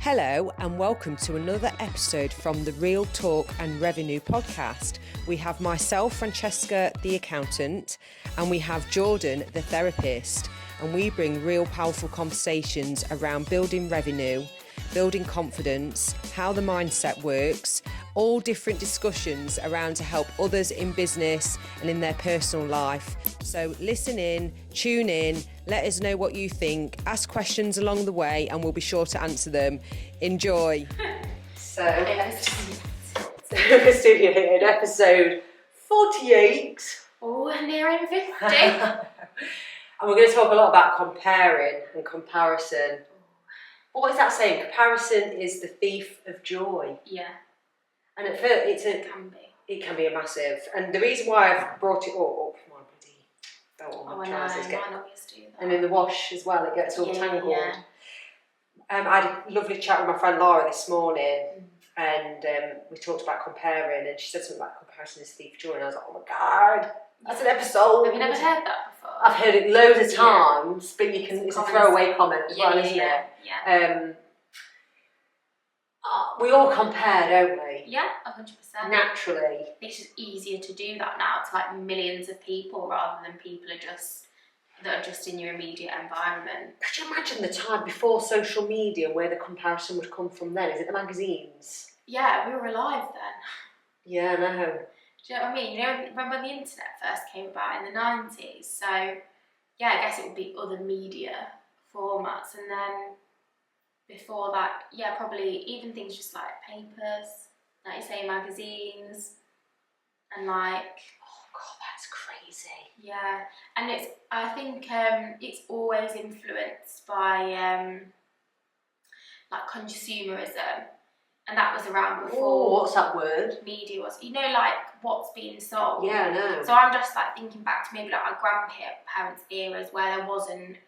Hello and welcome to another episode from the Real Talk and Revenue podcast. We have myself, Francesca, the accountant, and we have Jordan, the therapist, and we bring real powerful conversations around building revenue, building confidence, how the mindset works, all different discussions around to help others in business and in their personal life. So listen in, tune in, let us know what you think, ask questions along the way and we'll be sure to answer them. Enjoy. So studio here in episode 48. Oh, nearing 50. And we're going to talk a lot about comparing and comparison. What is that saying? Comparison is the thief of joy. Yeah. And at first, It can be. It can be a massive. And the reason why I've brought it up, my bloody belt on my trousers mine always do that. and in the wash as well, it gets all tangled. Yeah. I had a lovely chat with my friend Laura this morning, and we talked about comparing, and she said something about comparison is the thief of joy, and I was like, oh my god, that's an episode. Have you never heard that before? I've heard it loads of times, but it's a throwaway comment as well, isn't it? Yeah. We all compare, don't we? Yeah, 100%. Naturally. It's just easier to do that now to like millions of people rather than people that are just in your immediate environment. Could you imagine the time before social media where the comparison would come from then? Is it the magazines? Yeah, we were alive then. Yeah, I know. Do you know what I mean? You know, remember when the internet first came about in the 90s? So, yeah, I guess it would be other media formats. And then before that, yeah, probably even things just like papers, like you say, magazines, and like... Oh, God, that's crazy. Yeah, and I think it's always influenced by like consumerism. And that was around before. Oh, what's that word? Media was, you know, like what's being sold. Yeah, I know. So I'm just like thinking back to maybe like my grandparents' eras where there wasn't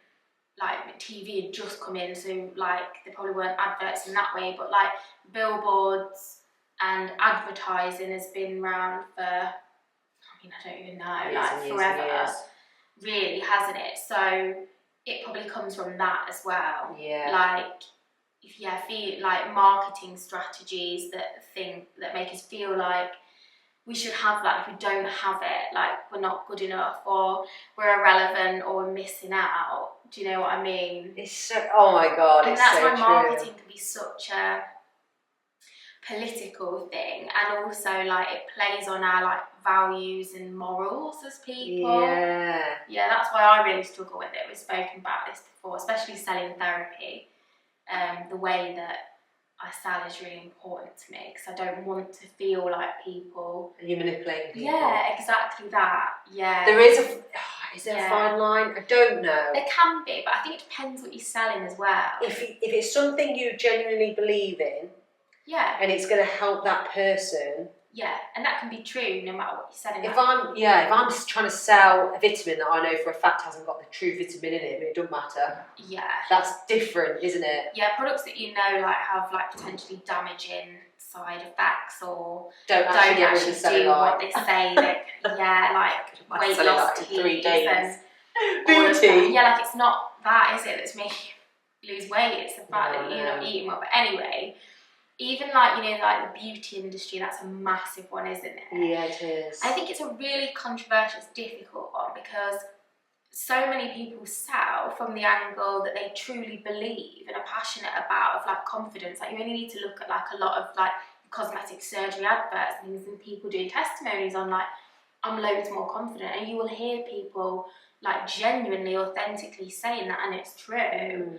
like TV had just come in, so like there probably weren't adverts in that way, but like billboards and advertising has been around for, I don't even know, like forever. Really, hasn't it? So it probably comes from that as well. Yeah. Like, feel like marketing strategies that make us feel like we should have that. If we don't have it, like we're not good enough, or we're irrelevant, or we're missing out. Do you know what I mean? It's so. Oh my God! And it's that's so why true. marketing can be such a political thing, and also like it plays on our like values and morals as people. Yeah, that's why I really struggle with it. We've spoken about this before, especially selling therapy. The way that I sell is really important to me because I don't want to feel like people. You're manipulating people. Yeah, exactly that. Yeah. There is is there a fine line? I don't know. There can be, but I think it depends what you're selling as well. If it's something you genuinely believe in, yeah, and it's going to help that person. Yeah, and that can be true no matter what you're selling. If I'm just trying to sell a vitamin that I know for a fact hasn't got the true vitamin in it, but it doesn't matter. Yeah. That's different, isn't it? Yeah, products that you know like have like potentially damaging side effects or don't actually do what they say. Like, yeah, like weight loss teas 3 days. And booty. Yeah, like it's not that, is it, that's making you lose weight? It's the fact that you're not eating well. But anyway. Even like, you know, like the beauty industry, that's a massive one, isn't it? Yeah, it is. I think it's a really controversial, difficult one because so many people sell from the angle that they truly believe and are passionate about, of like confidence. Like you only need to look at like a lot of like cosmetic surgery adverts and things, and people doing testimonies on like, I'm loads more confident, and you will hear people like genuinely, authentically saying that, and it's true.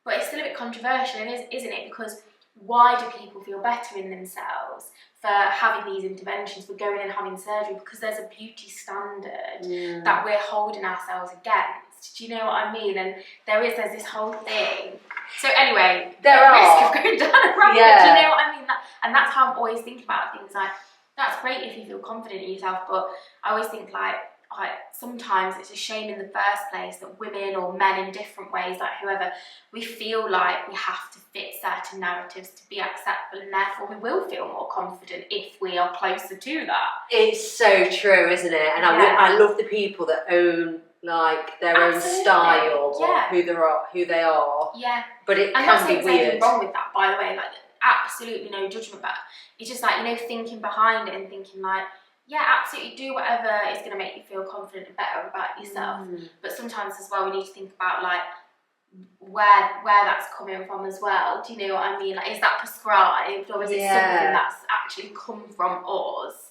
But it's still a bit controversial, isn't it? Because why do people feel better in themselves for having these interventions, for going and having surgery? Because there's a beauty standard that we're holding ourselves against. Do you know what I mean? And there's this whole thing. So anyway, risk of going down a rabbit. Yeah. Do you know what I mean? And that's how I'm always thinking about things. Like, that's great if you feel confident in yourself, but I always think like sometimes it's a shame in the first place that women or men in different ways, like whoever, we feel like we have to fit certain narratives to be acceptable, and therefore we will feel more confident if we are closer to that. It's so true, isn't it? And I love the people that own like their own style or who they are. Yeah. But it I'm can not be saying there's anything weird. wrong with that, by the way. Like, absolutely no judgment, but it's just like, you know, thinking behind it and thinking like, yeah, absolutely do whatever is going to make you feel confident and better about yourself. But sometimes as well, we need to think about like where that's coming from as well. Do you know what I mean? Like, is that prescribed, or is it something that's actually come from us?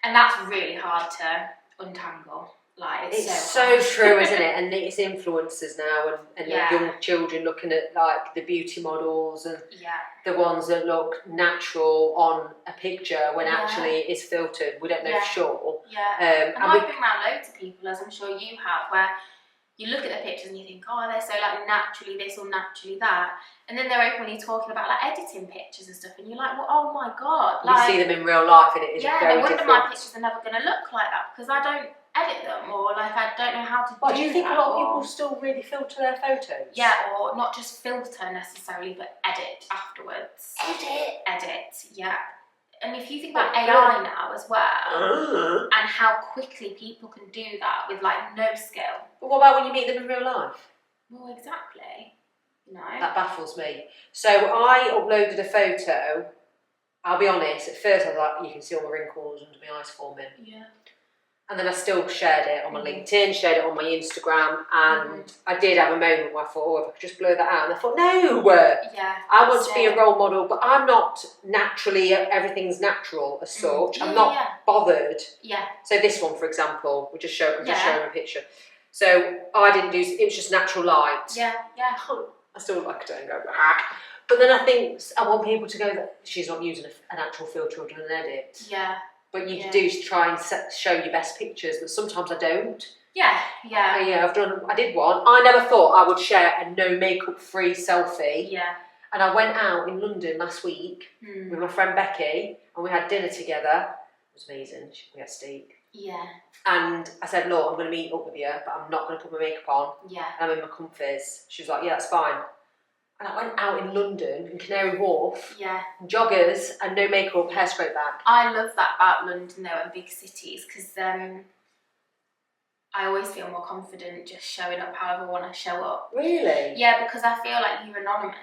And that's really hard to untangle. Like, it's so true, isn't it? And it's influencers now, and young children looking at like the beauty models and the ones that look natural on a picture when actually it's filtered. We don't know for sure. And I've been around loads of people, as I'm sure you have, where you look at the pictures and you think, oh, they're so like naturally this or naturally that, and then they're openly talking about like editing pictures and stuff, and you're like, well, oh my god, like, you see them in real life, and it is very no wonder different. my pictures are never going to look like that, because I don't edit them, or like I don't know how to do that. Do you think a lot of people still really filter their photos? Yeah, or not just filter necessarily, but edit afterwards. Edit, yeah. And if you think about AI now as well, and how quickly people can do that with like no skill. But what about when you meet them in real life? Well, exactly. No. That baffles me. So I uploaded a photo. I'll be honest, at first I was like, you can see all the wrinkles under my eyes forming. Yeah. And then I still shared it on my LinkedIn, shared it on my Instagram, and I did have a moment where I thought, oh, if I could just blur that out. And I thought, no, I want to be a role model, but I'm not naturally, everything's natural as such. I'm not bothered. Yeah. So this one, for example, I'm just showing a picture. So I didn't do, it was just natural light. Yeah, yeah. I still like it and go back. But then I think I want people to go that she's not using an actual filter or doing an edit. Yeah. But you do try and show your best pictures, but sometimes I don't. Yeah. I did one. I never thought I would share a no makeup free selfie. Yeah. And I went out in London last week with my friend Becky, and we had dinner together. It was amazing. We had steak. Yeah. And I said, look, I'm going to meet up with you, but I'm not going to put my makeup on. Yeah. And I'm in my comfies. She was like, yeah, that's fine. And I went out in London, in Canary Wharf, joggers and no makeup, hair straight back. I love that about London though, and big cities, because I always feel more confident just showing up however I want to show up. Really? Yeah, because I feel like you're anonymous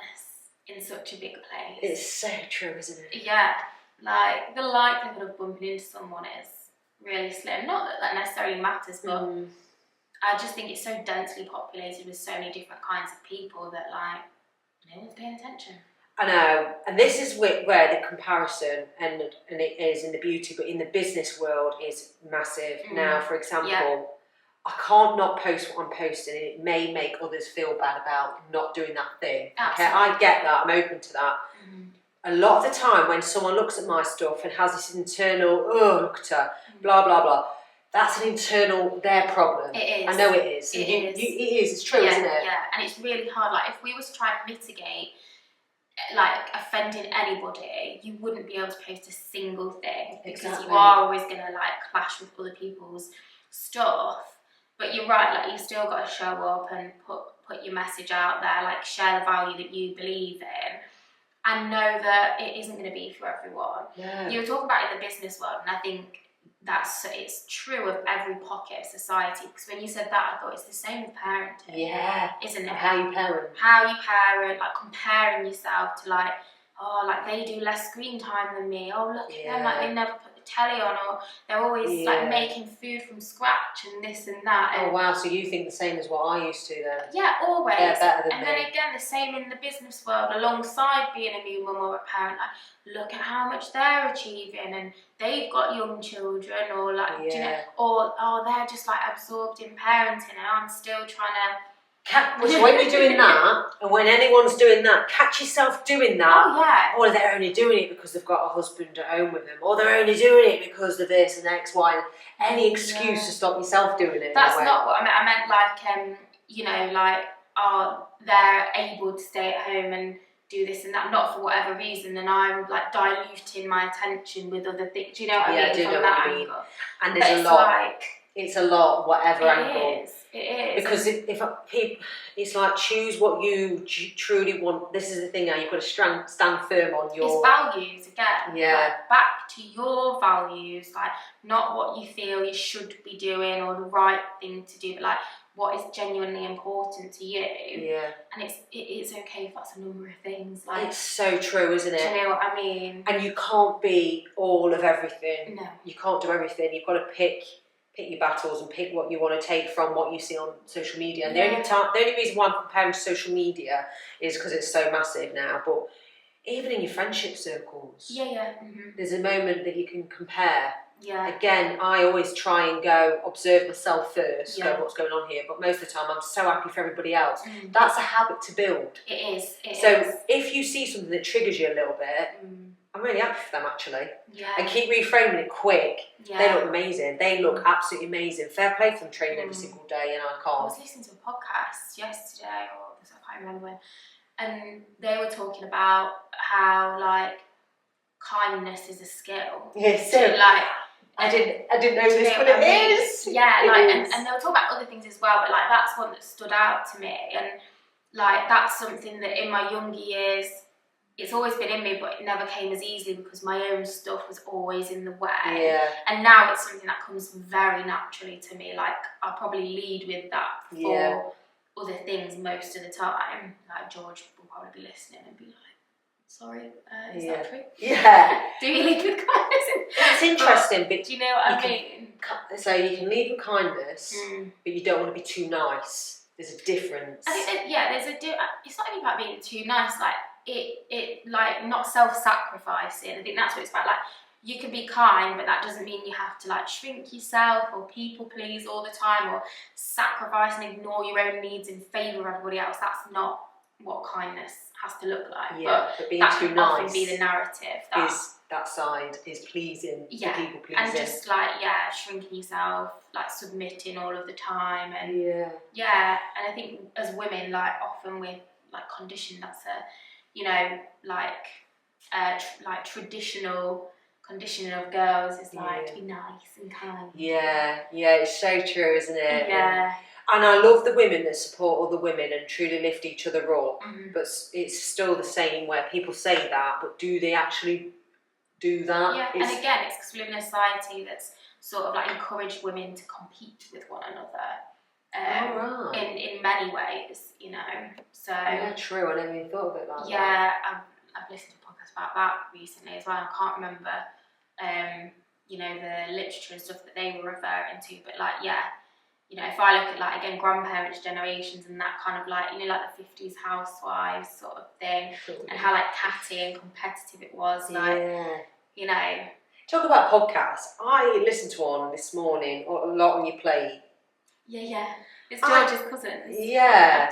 in such a big place. It's so true, isn't it? Yeah, like the likelihood of bumping into someone is really slim. Not that that necessarily matters, but I just think it's so densely populated with so many different kinds of people that like no one's paying attention. I know, and this is where the comparison and it is in the beauty, but in the business world is massive. Now, for example, I can't not post what I'm posting, and it may make others feel bad about not doing that thing. Absolutely. Okay, I get that. I'm open to that. A lot of the time, when someone looks at my stuff and has this internal, oh, look at her, blah blah blah, that's an internal their problem. It is. I know it is. It is. It is. It's true, isn't it? Yeah, and it's really hard. Like if we was trying to mitigate like offending anybody, you wouldn't be able to post a single thing because you are always going to like clash with other people's stuff. But you're right, like you still got to show up and put your message out there, like share the value that you believe in, and know that it isn't going to be for everyone. Yeah. You were talking about in the business world, and I think it's true of every pocket of society, because when you said that, I thought it's the same with parenting, isn't it? How you parent, like comparing yourself to like, oh, like they do less screen time than me, oh look at them, like they never put the telly on, or they're always like making food from scratch and this and that. And oh wow, so you think the same as what I used to then? Yeah, always. They're better than and me. then again, the same in the business world, alongside being a new mum or a parent, like look at how much they're achieving, and they've got young children, or like do you know, or oh, they're just like absorbed in parenting, and I'm still trying to. So when you're doing that, and when anyone's doing that, catch yourself doing that. Oh yeah. Or they're only doing it because they've got a husband at home with them, or they're only doing it because of this and X, Y. Any excuse to stop yourself doing it. That's not what I meant. I meant like you know, like they're able to stay at home and do this and that, not for whatever reason, and I'm like diluting my attention with other things. Do you know what I mean? I do know what you mean. And there's a lot. It's a lot, whatever angle. It is. Because if people, it's like choose what you truly want. This is the thing now. You've got to stand firm on your. It's values again. Yeah. Like, back to your values, like not what you feel you should be doing or the right thing to do, but like what is genuinely important to you. Yeah. And it's okay if that's a number of things. Like, it's so true, isn't it? Do you know what I mean? And you can't be all of everything. No. You can't do everything. You've got to pick your battles and pick what you want to take from what you see on social media. And the only reason why I'm comparing to social media is because it's so massive now. But even in your friendship circles, there's a moment that you can compare. Yeah. Again, I always try and go observe myself first, go what's going on here. But most of the time, I'm so happy for everybody else. That's a habit to build. It is. If you see something that triggers you a little bit, I'm really happy for them actually. Yeah. And keep reframing it quick. Yeah. They look amazing. They look absolutely amazing. Fair play for them training every single day, and I I can't. was listening to a podcast yesterday, or I can't remember when, and they were talking about how like kindness is a skill. Yes. So like. I didn't know this, but it is. Yeah, it like, is. and they'll talk about other things as well, but like that's one that stood out to me, and like that's something that in my younger years, it's always been in me, but it never came as easily because my own stuff was always in the way. Yeah. And now it's something that comes very naturally to me. Like I'll probably lead with that for other things most of the time. Like George will probably be listening and be like, sorry, is that true? Yeah. Do you lead with kindness? It's interesting, but do you know what I mean? So you can lead with kindness, but you don't want to be too nice. There's a difference. I think there's it's not even about being too nice. Like it like not self-sacrificing. I think that's what it's about. Like you can be kind, but that doesn't mean you have to like shrink yourself or people please all the time or sacrifice and ignore your own needs in favour of everybody else. That's not what kindness has to look like. Yeah, but being that too can nice often be the narrative. That side is pleasing, the people pleasing. And just like, shrinking yourself, like submitting all of the time. And and I think as women, like often we're like conditioned, that's a, you know, like traditional conditioning of girls is like to be nice and kind. Yeah, it's so true, isn't it? Yeah. And I love the women that support other women and truly lift each other up. But it's still the same where people say that, but do they actually do that? Yeah, and again, it's because we live in a society that's sort of like encouraged women to compete with one another. In many ways, you know. So yeah, true. I never even thought of it like that. Yeah, I've listened to a podcast about that recently as well. I can't remember, you know, the literature and stuff that they were referring to, but like, you know, if I look at like again grandparents' generations and that kind of like, you know, like the 50s housewives sort of thing, and how like catty and competitive it was, like, you know. Talk about podcasts. I listened to one this morning, A Lot on Your Plate. Yeah. It's George's cousin. Yeah.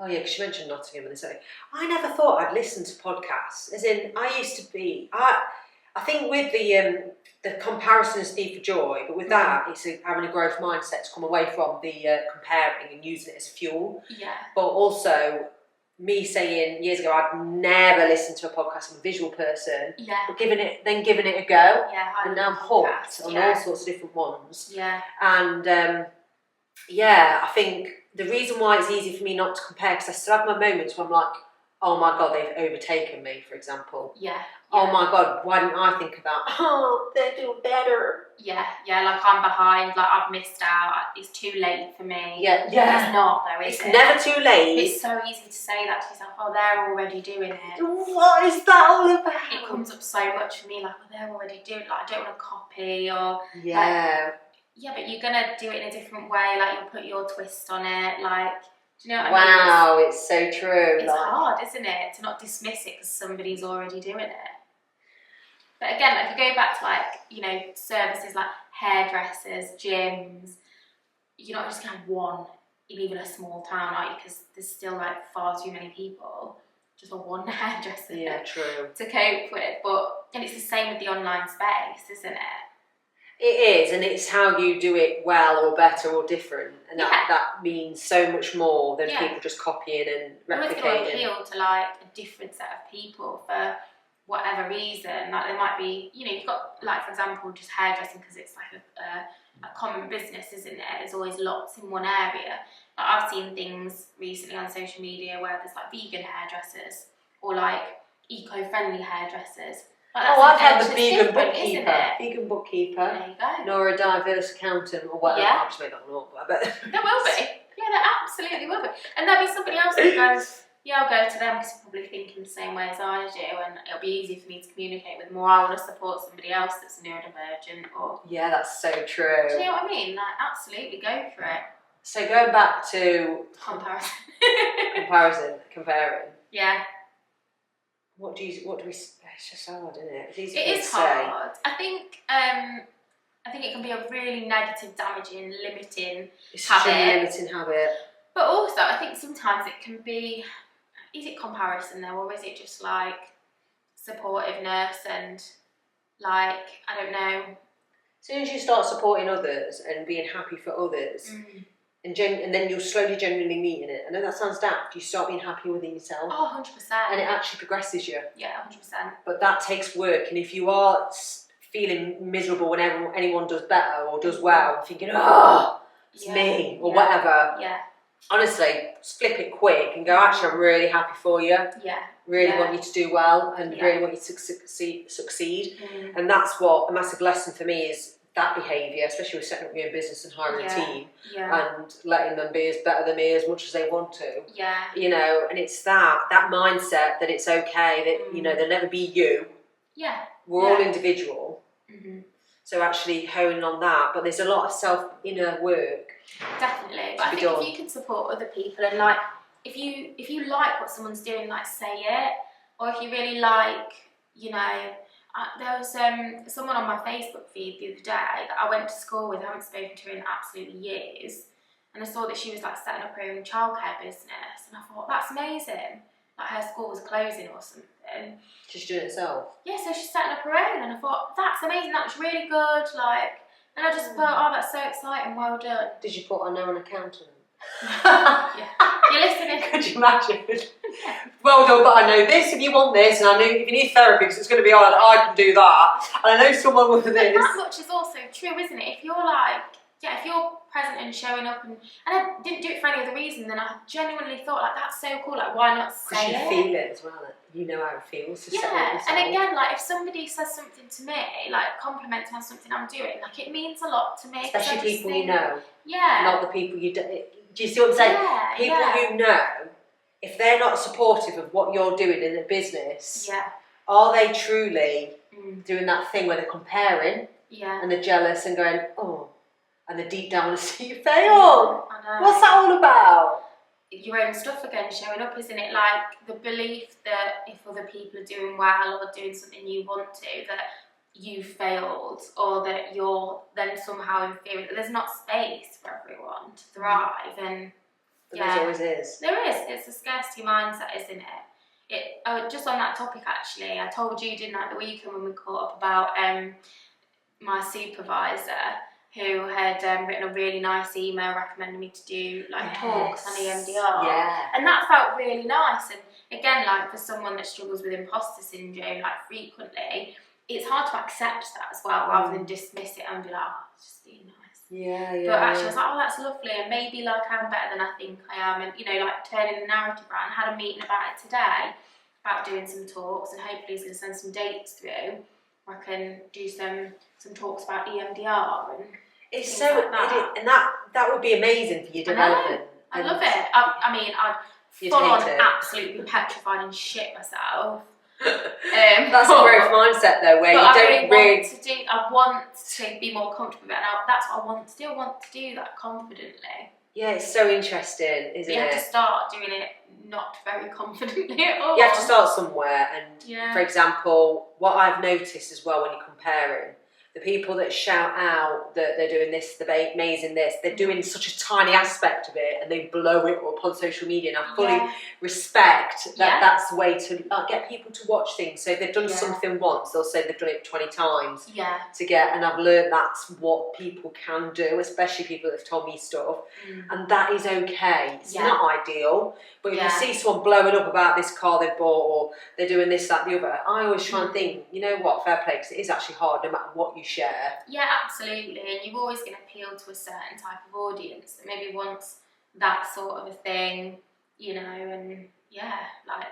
Oh yeah, because she mentioned Nottingham and so. I never thought I'd listen to podcasts. As in, I used to be. I think with the comparison is need for joy, but with that, it's having a growth mindset to come away from the comparing and using it as fuel. Yeah. But also, me saying years ago I'd never listen to a podcast. I'm a visual person. Yeah. But giving it a go. Yeah. And now I'm hooked on all sorts of different ones. Yeah. And I think the reason why it's easy for me not to compare, because I still have my moments where I'm like, oh my God, they've overtaken me, for example. Yeah. Oh my God, why didn't I think of that? Oh, they're doing better. Yeah, like I'm behind, like I've missed out, it's too late for me. Yeah. It's not though, is it's it? It's never too late. It's so easy to say that to yourself, oh, they're already doing it. What is that all about? It comes up so much for me, like, oh, they're already doing it, like I don't want to copy or... Yeah. Like, yeah, but you're going to do it in a different way, like you'll put your twist on it, like... Do you know what I mean? Wow, it's so true. It's hard, isn't it, to not dismiss it because somebody's already doing it. But again, like, if you go back to like, you know, services like hairdressers, gyms, you're not just going to have one in even a small town, are you? Because there's still like far too many people just for one hairdresser to cope with. And it's the same with the online space, isn't it? It is, and it's how you do it well or better or different, and that means so much more than people just copying and replicating. It's going to appeal to like a different set of people for whatever reason. Like there might be, you know, you've got like, for example, just hairdressing because it's like a common business, isn't it? There's always lots in one area. Like I've seen things recently on social media where there's like vegan hairdressers or like eco-friendly hairdressers. Like I've had the vegan bookkeeper, There you go. nor a diverse accountant or whatever. Yeah. I've just made that one up, but There will be. Yeah, there absolutely will be. And there'll be somebody else that goes, yeah, I'll go to them because they're probably thinking the same way as I do, and it'll be easy for me to communicate with them, or I want to support somebody else that's neurodivergent, or... Yeah, that's so true. Do you know what I mean? Like, absolutely, go for it. So going back to... Comparing. Yeah. What do we... It's just hard, isn't it? It's It is hard. I think it can be a really negative, damaging, limiting it's habit. Such a limiting habit. But also, I think sometimes it can be... Is it comparison though, or is it just like supportiveness and like, I don't know. As soon as you start supporting others and being happy for others, and then you're slowly genuinely meeting it. I know that sounds daft. You start being happy within yourself. Oh, 100%. And it actually progresses you. Yeah, 100%. But that takes work. And if you are feeling miserable when anyone does better or does well, thinking, oh, it's me, or whatever. Yeah. Honestly, just flip it quick and go, actually, I'm really happy for you. Yeah. Really want you to do well and really want you to succeed. And that's what a massive lesson for me is, that behaviour, especially with setting up your own business and hiring a team and letting them be as better than me as much as they want to. Yeah. You know, and it's that mindset that it's okay, that, you know, there'll never be you. Yeah. We're all individual. So actually honing on that, but there's a lot of inner work. Definitely. But I think if you can support other people and like, if you like what someone's doing, like say it, or if you really like, you know, there was someone on my Facebook feed the other day that I went to school with. I haven't spoken to her in absolutely years, and I saw that she was like setting up her own childcare business, and I thought, that's amazing. Like her school was closing or something. She's doing it herself. Yeah, so she's setting up her own, and I thought, that's amazing. That's really good. Like, and I just thought, oh, that's so exciting. Well done. Did you put on her an accountant? Yeah. You're listening. Could you imagine? Well done, but I know this if you want this, and I know if you need therapy because it's going to be hard, I can do that. And I know someone with this. But that much is also true, isn't it? If you're like, if you're present and showing up, and I didn't do it for any other reason, then I genuinely thought, like, that's so cool. Like, why not say it? Because you feel it as well. You know how it feels. Yeah, and again, like, if somebody says something to me, like, complimenting on something I'm doing, like, it means a lot to me. Especially people you know. Yeah. Not the people you don't. Do you see what I'm saying? Yeah, people you know, if they're not supportive of what you're doing in the business, are they truly doing that thing where they're comparing and they're jealous and going, oh, and they deep down want to see you fail? I know. What's that all about? Your own stuff again showing up, isn't it? Like the belief that if other people are doing well or doing something you want to, that you failed, or that you're then somehow inferior, that there's not space for everyone to thrive. And there always is. There is. It's a scarcity mindset, isn't it? Just on that topic, actually, I told you, didn't I, the weekend when we caught up about my supervisor who had written a really nice email recommending me to do like talks on EMDR. Yeah. And that felt really nice. And again, like for someone that struggles with imposter syndrome, like frequently, it's hard to accept that as well, rather than dismiss it and be like, oh, it's just being nice. Yeah. But actually I was like, oh, that's lovely, and maybe like I'm better than I think I am, and you know, like turning the narrative around. I had a meeting about it today, about doing some talks, and hopefully he's going to send some dates through. I can do some talks about EMDR and it's so like that. And that would be amazing for your development. I love it. I mean, I'd full on absolutely petrified and shit myself. That's a growth mindset though, where you don't really I want to be more comfortable with it, and that's what I want to do. I want to do that confidently. Yeah, it's so interesting, isn't it? You have to start doing it not very confidently at all. You have to start somewhere, and for example, what I've noticed as well when you're comparing, the people that shout out that they're doing this, they're amazing this, they're doing such a tiny aspect of it and they blow it up on social media, and I fully respect that that's the way to get people to watch things. So if they've done something once, they'll say they've done it 20 times to get, and I've learned that's what people can do, especially people that have told me stuff, and that is okay. It's not ideal, but if you see someone blowing up about this car they've bought, or they're doing this, that, the other, I always try and think, you know what, fair play, because it is actually hard no matter what you share. Yeah, absolutely, and you're always going to appeal to a certain type of audience that maybe wants that sort of a thing, you know, and like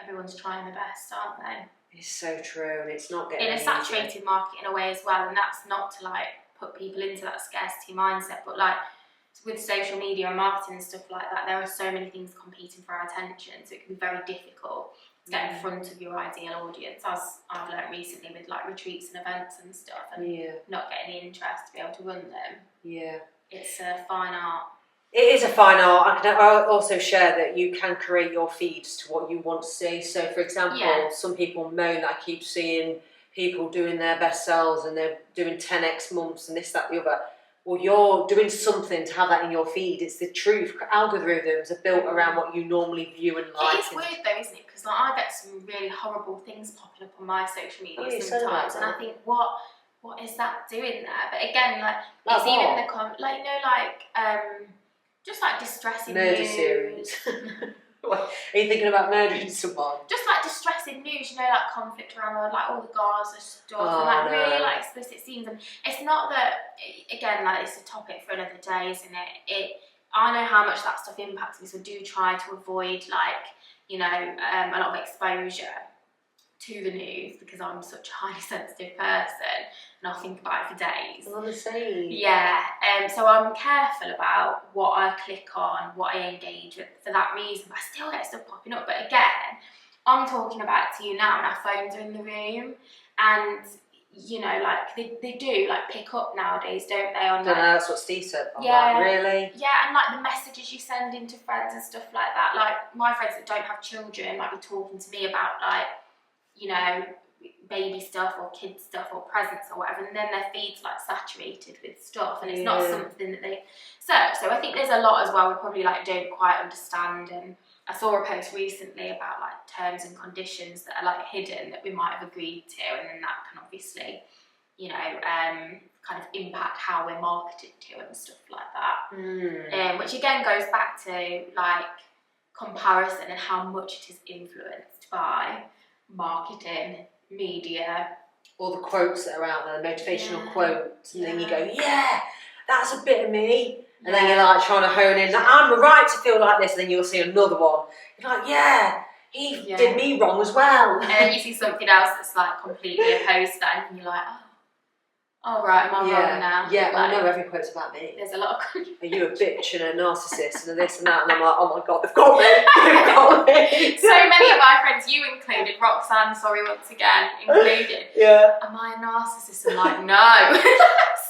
everyone's trying their best, aren't they? It's so true, and it's not getting in a saturated market in a way as well, and that's not to like put people into that scarcity mindset, but like with social media and marketing and stuff like that, there are so many things competing for our attention, so it can be very difficult to get in front of your ideal audience, as I've learned recently with like retreats and events and stuff, and not getting the interest to be able to run them. Yeah. It's a fine art. It is a fine art. I'll also share that you can create your feeds to what you want to see. So, for example, some people moan that I keep seeing people doing their best sells and they're doing 10x months and this, that, the other. Well, you're doing something to have that in your feed. It's the truth. Algorithms are built around what you normally view and like. It is weird though, isn't it? Because like, I get some really horrible things popping up on my social media sometimes, and I think, what is that doing there? But again, like it's even the like, you know, just like distressing murder news. Series. Are you thinking about murdering someone? Just like distressing news, you know, like conflict around the world, like all the Gaza stuff, and like really like explicit scenes. And it's not that, again, like it's a topic for another day, isn't it? I know how much that stuff impacts me, so I do try to avoid like, you know, a lot of exposure to the news because I'm such a highly sensitive person and I'll think about it for days. I'm the same. Yeah, so I'm careful about what I click on, what I engage with for that reason, but I still get stuff popping up. But again, I'm talking about it to you now and our phones are in the room, and you know, like they do like pick up nowadays, don't they? On, don't know, that's what Steve said. I'm like, really? Yeah, and like the messages you send into friends and stuff like that. Like my friends that don't have children might be talking to me about like, you know, baby stuff or kids stuff or presents or whatever, and then their feed's like saturated with stuff, and it's not something that they search. So I think there's a lot as well we probably like don't quite understand. And I saw a post recently about like terms and conditions that are like hidden that we might have agreed to, and then that can obviously, you know, kind of impact how we're marketed to and stuff like that. Which again goes back to like comparison and how much it is influenced by marketing, media, all the quotes that are out there, motivational quotes, and then you go, yeah, that's a bit of me. And then you're like trying to hone in, like, I'm right to feel like this, and then you'll see another one. You're like, yeah, he did me wrong as well. And then you see something else that's like completely opposed to that, and you're like, oh right, am I wrong now? Yeah, like, I know every quote's about me. There's a lot of Are you a bitch and a narcissist and a this and that? And I'm like, oh my god, they've got me. They've got me. So many of my friends, you included, Roxanne, sorry once again, included. Am I a narcissist? I'm like, no.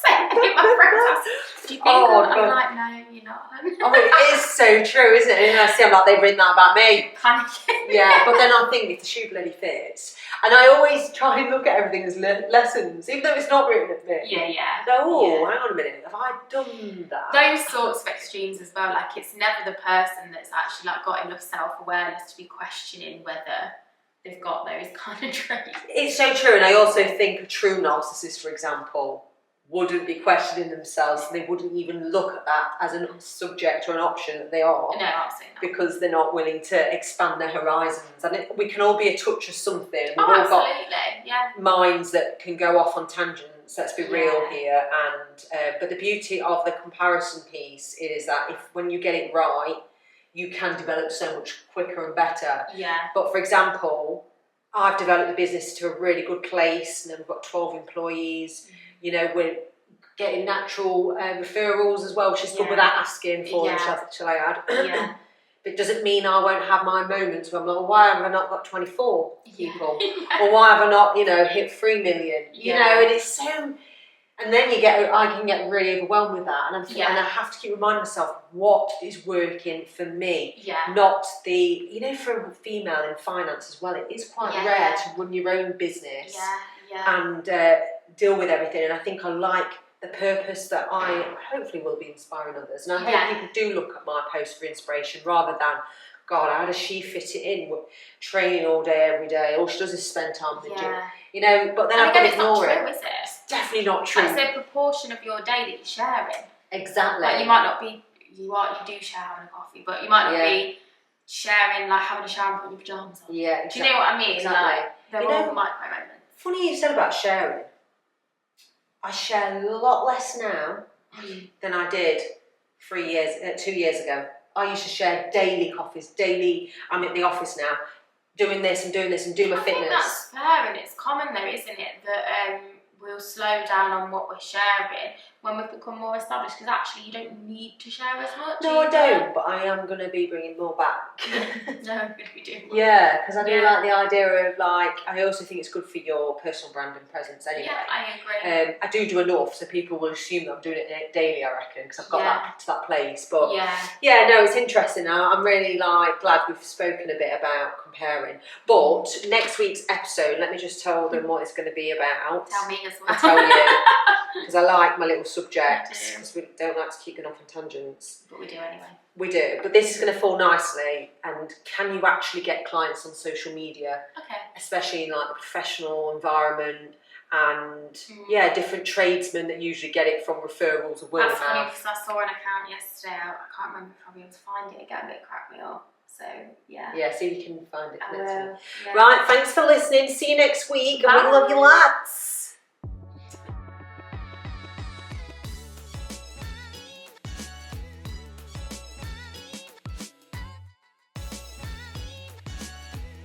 Same thing, my friends ask, do you think I'm like, no, you're not. Oh, it is so true, isn't it? And I see, I'm like, they've written that about me. Panicking. Yeah, but then I think if the shoe bloody fits, and I always try and look at everything as lessons, even though it's not written at me. Hang on a minute, have I done that? Those sorts of extremes as well, like it's never the person that's actually like got enough self-awareness to be questioning whether they've got those kind of traits. It's so true, and I also think a true narcissist, for example, wouldn't be questioning themselves. They wouldn't even look at that as a subject or an option that they are. No, absolutely not. Because they're not willing to expand their horizons. And we can all be a touch of something. We've all got minds that can go off on tangents. Let's be real here. And but the beauty of the comparison piece is that when you get it right, you can develop so much quicker and better. Yeah. But for example, I've developed the business to a really good place, and then we've got 12 employees. You know, we're getting natural referrals as well, which is good without asking for them, shall I add? Yeah. But it doesn't mean I won't have my moments where I'm like, well, why have I not got 24 people? Or why have I not, you know, hit 3 million? You know, and it's so... And then I can get really overwhelmed with that. And I'm thinking, and I have to keep reminding myself what is working for me. Yeah. Not the, you know, for a female in finance as well, it is quite rare to run your own business and deal with everything. And I think I like the purpose that I hopefully will be inspiring others. And I hope people do look at my post for inspiration rather than, God, how does she fit it in? Training all day, every day. All she does is spend time in the gym. You know, but then I've got to ignore it. Is it? It's definitely not true. It's a proportion of your day that you're sharing. Exactly. Like you might not be, you do share having a coffee, but you might not be sharing like having a shower and putting your pyjamas on. Yeah, exactly. Do you know what I mean? Exactly. Like, they're all micro moments. Funny you said about sharing. I share a lot less now than I did 2 years ago. I used to share daily coffees, I'm at the office now, doing this and doing my fitness. I think that's fair, and it's common though, isn't it, that we we'll slow down on what we're sharing when we've become more established, because actually you don't need to share as much. No, I don't, but I am going to be bringing more back. No, I'm going to be doing more. Yeah, because I do like the idea of, like, I also think it's good for your personal brand and presence anyway. Yeah, I agree. I do enough, so people will assume that I'm doing it daily, I reckon, because I've got that to that place. But yeah, no, it's interesting now. I'm really glad we've spoken a bit about comparing. But next week's episode, let me just tell them what it's going to be about. Tell me as well. I'll tell you, because I like my little subjects, because we don't like to keep going off on tangents. But we do anyway. We do, but this is going to fall nicely. And can you actually get clients on social media? Okay. Especially in like the professional environment, and different tradesmen that usually get it from referrals of word of mouth. That's funny, because I saw an account yesterday. I can't remember if I'll be able to find it again, but it cracked me up. So yeah, see if you can find it. I will. Right, thanks for listening. See you next week. And we love you lots.